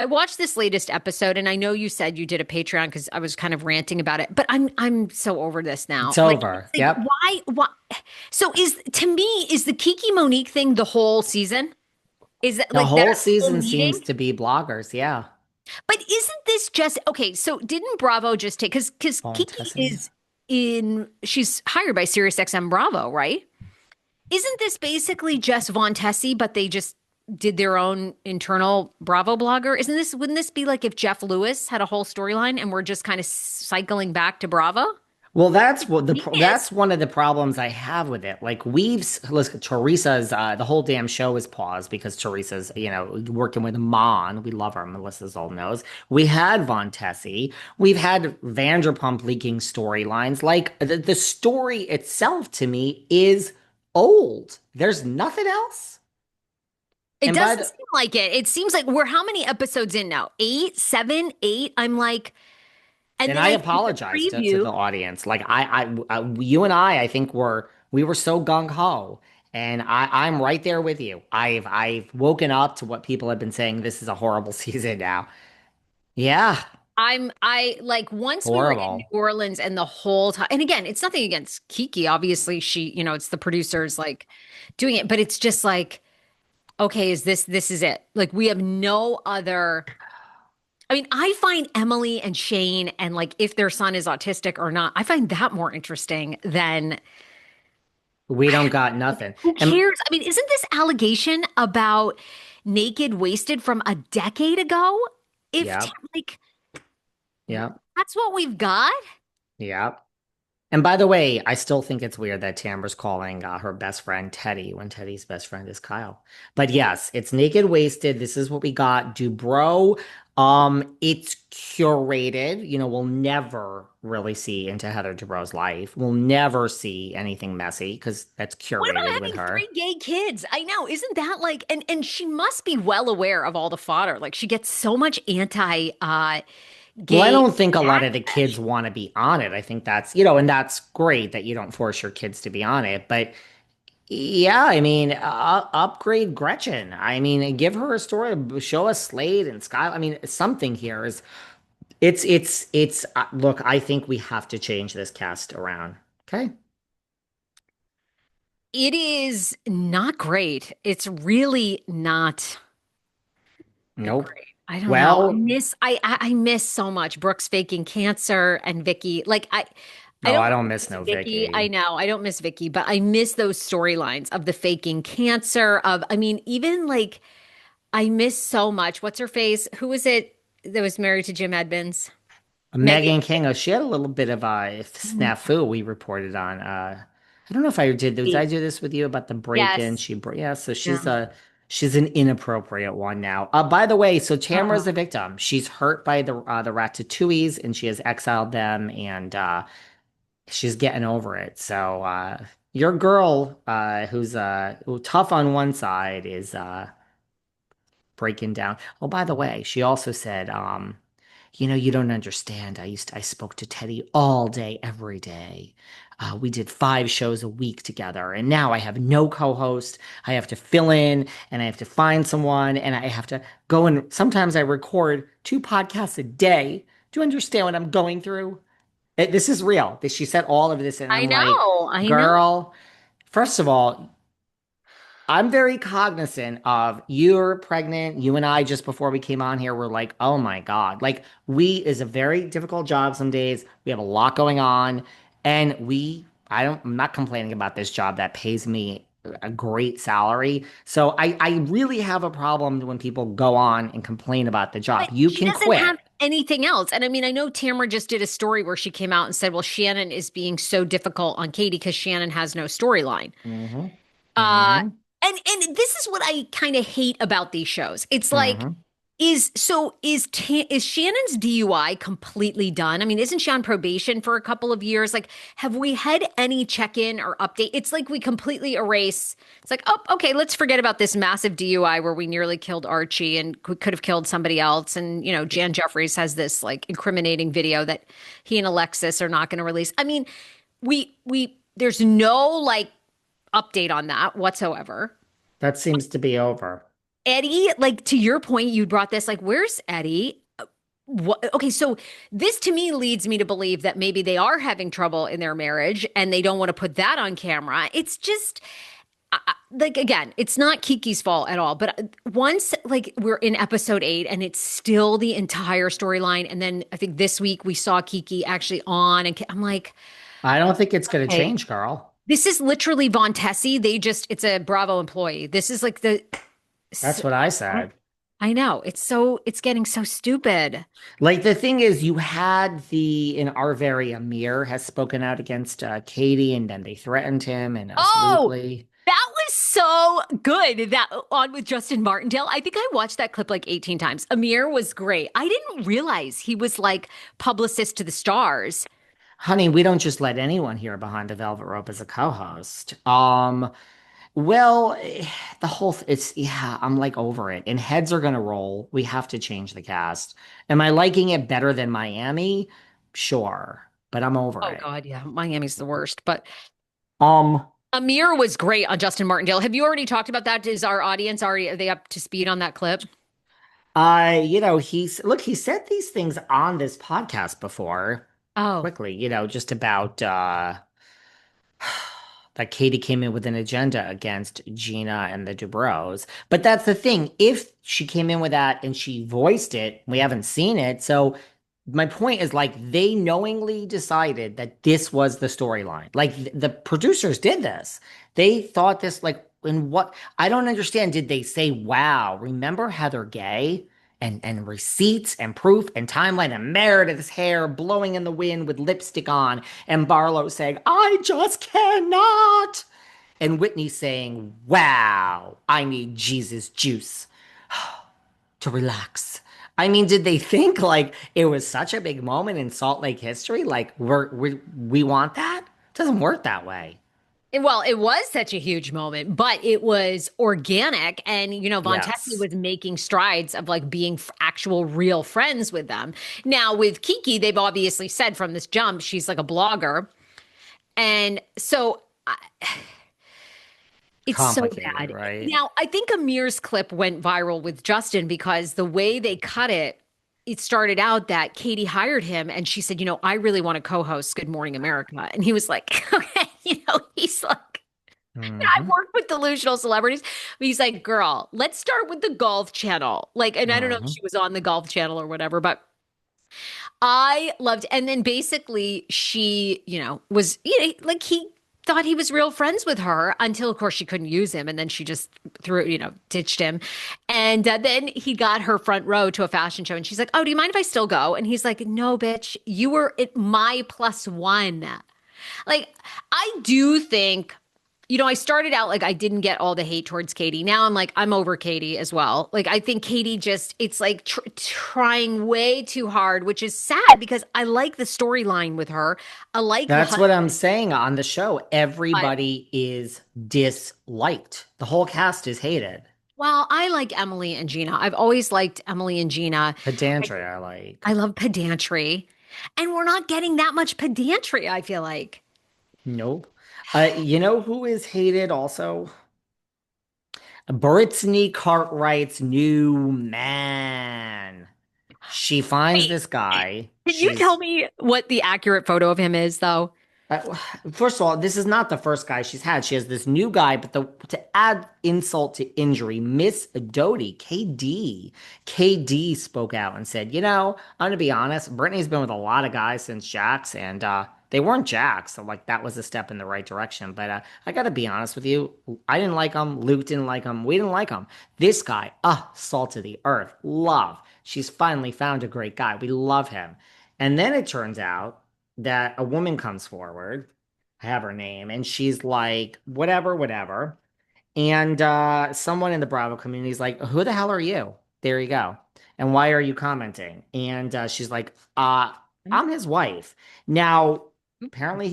I watched this latest episode, and I know you said you did a Patreon because I was kind of ranting about it, but I'm so over this It's now. over. Like Yep. why? So is to me is the Kiki Monique thing the whole season? Is that The like their whole whole season seems meeting? to be bloggers. Yeah. But isn't this just okay? So didn't Bravo just take because Kiki Authenticity. is in she's hired by SiriusXM Bravo, right? Isn't this basically just Von Tessie, but they just did their own internal Bravo blogger? Isn't this wouldn't this be like if Jeff Lewis had a whole storyline and we're just kind of cycling back to Bravo? Well, that's what He is. that's one of the problems I have with it. Like listen, Teresa's the whole damn show is paused because Teresa's working with Mon. We love her. Melissa's all knows. We had Von Tessie. We've had Vanderpump leaking storylines. Like the story itself to me is old. There's nothing else. It And by doesn't the seem like it. It seems like we're how many episodes in now? Eight, seven, eight. I'm like, and and then I I see the apologize to the preview. audience. Like you and I think we were so gung ho, and I'm right there with you. I've woken up to what people have been saying. This is a horrible season now. Yeah, I like once we were in horrible. New Orleans and the whole time, and again, it's nothing against Kiki. Obviously, it's the producers like doing it, but it's just like, okay, this is it? Like we have no other. I mean, I find Emily and Shane and like if their son is autistic or not, I find that more interesting than We don't got nothing. who And cares? I mean, isn't this allegation about naked wasted from a decade ago? If yeah, like yeah, that's what we've got. yeah. And by the way, I still think it's weird that Tamra's calling her best friend Teddy when Teddy's best friend is Kyle. But yes, it's naked wasted. This is what we got. Dubrow, it's curated. We'll never really see into Heather Dubrow's life. We'll never see anything messy because that's What about curated with having her. three gay kids? I know, isn't that like and she must be well aware of all the fodder. Like she gets so much anti Well, I gay don't think a lot of the backlash. kids want to be on it. I think and that's great that you don't force your kids to be on it. But yeah, I mean, upgrade Gretchen. I mean, give her a story. Show us Slade and Sky. I mean, something here is. It's. Look, I think we have to change this cast around. Okay. It is not great. It's really not Nope. great. I don't know. Well, I miss so much Brooks faking cancer and Vicky. Like I no, I don't don't miss miss no Vicky. I Vicky. know I don't miss Vicky, but I miss those storylines of the faking cancer. Of I mean, even like I miss so much. What's her face? Who was it that was married to Jim Edmonds? Megan. Megan King. Oh, she had a little bit of a snafu we reported on. I don't know if I did. Did I do this with you about the break-in? Yes. Yeah. So Yeah. she's an inappropriate one now. By the way, so Tamara's Uh-uh. a victim. She's hurt by the Ratatouilles, and she has exiled them, and she's getting over it. So your girl, who's tough on one side, is breaking down. Oh, by the way, she also said, you don't understand. I spoke to Teddy all day, every day. We did 5 shows a week together, and now I have no co-host. I have to fill in, and I have to find someone, and I have to go and sometimes I record 2 podcasts a day. Do you understand what I'm going through? This is real. She said all of this, and I I'm like, know. I know. girl, first of all, I'm very cognizant of you're pregnant. You and I, just before we came on here, were like, oh my God. Like, is a very difficult job some days. We have a lot going on. And I'm not complaining about this job that pays me a great salary. So I really have a problem when people go on and complain about the job. But You she can doesn't have quit. anything else. And I mean, I know Tamra just did a story where she came out and said, well, Shannon is being so difficult on Katie because Shannon has no storyline. Hmm. Uh, Hmm. and this is what I kind of hate about these shows. It's like, Hmm. is Shannon's DUI completely done? I mean, isn't she on probation for a couple of years? Like, have we had any check-in or update? It's like we completely erase. It's like, oh, okay, let's forget about this massive DUI where we nearly killed Archie and could have killed somebody else. And, Jan Jeffries has this like incriminating video that he and Alexis are not going to release. I mean, there's no like update on that whatsoever. That seems to be over. Eddie, like to your point, you brought this, like, where's Eddie? What, okay, so this to me leads me to believe that maybe they are having trouble in their marriage and they don't want to put that on camera. It's just like again, it's not Kiki's fault at all. But once like we're in episode 8 and it's still the entire storyline, and then I think this week we saw Kiki actually on, and I'm like, I don't think it's going to hey, change, girl. this is literally Von Tessie. They just it's a Bravo employee. This is like the That's what I said. I know. It's getting so stupid. Like the thing is, you had in our very Amir has spoken out against Katie, and then they threatened him and us Oh, weekly. that was so good. That on with Justin Martindale. I think I watched that clip like 18 times. Amir was great. I didn't realize he was like publicist to the stars. Honey, we don't just let anyone here behind the velvet rope as a co-host. Well, the it's yeah, I'm like over it. And heads are gonna roll. We have to change the cast. Am I liking it better than Miami? Sure, but I'm over Oh it. God, yeah. Miami's the worst. But Um, Amir was great on Justin Martindale. Have you already talked about that? Is our audience already are they up to speed on that clip? he said these things on this podcast before, Oh, quickly, just about that Katie came in with an agenda against Gina and the Dubrows. But that's the thing. If she came in with that and she voiced it, we haven't seen it. So my point is like they knowingly decided that this was the storyline. Like the producers did this. They thought this like in what I don't understand. Did they say, wow, remember Heather Gay? And receipts and proof and timeline and Meredith's hair blowing in the wind with lipstick on and Barlow saying, I just cannot. And Whitney saying, wow, I need Jesus juice to relax. I mean, did they think like it was such a big moment in Salt Lake history? Like we want that? It doesn't work that way. well, it was such a huge moment, but it was organic. And, Von Tessie Yes. was making strides of like being actual real friends with them. Now, with Kiki, they've obviously said from this jump, she's like a blogger. And so it's so Complicated, bad. right? Now, I think Amir's clip went viral with Justin because the way they cut it, it started out that Katie hired him and she said, I really want to co host Good Morning America. And he was like, okay, he's like, I've Hmm. worked with delusional celebrities. But he's like, girl, let's start with the Golf Channel. Like, and I don't know if Hmm. she was on the Golf Channel or whatever, but I loved, and then basically she, was, like he thought he was real friends with her until, of course, she couldn't use him. And then she just threw, ditched him. And then he got her front row to a fashion show. And she's like, oh, do you mind if I still go? And he's like, no, bitch, you were at my plus one. Like, I do think, I started out like I didn't get all the hate towards Katie. Now I'm like, I'm over Katie as well. Like, I think Katie just, it's like trying way too hard, which is sad because I like the storyline with her. I like the That's husband. what I'm saying on the show. But, Everybody is disliked. The whole cast is hated. well, I like Emily and Gina. I've always liked Emily and Gina. I, Pedantry, I like. I love pedantry. And we're not getting that much pedantry, I feel like. Nope. You know who is hated also? Brittany Cartwright's new man. She finds Wait, this guy. can you tell She's me what the accurate photo of him is, though? uh, First of all, this is not the first guy she's had. She has this new guy, but to add insult to injury, Miss Doty, KD spoke out and said, I'm gonna be honest, Brittany's been with a lot of guys since Jax, and they weren't Jax, so like that was a step in the right direction. But I gotta be honest with you, I didn't like him, Luke didn't like him, we didn't like him. This guy, salt of the earth, love. She's finally found a great guy. We love him. And then it turns out that a woman comes forward, I have her name, and she's like, whatever, whatever. And someone in the Bravo community is like, who the hell are you? There you go. And why are you commenting? And she's like, I'm his wife. Now, apparently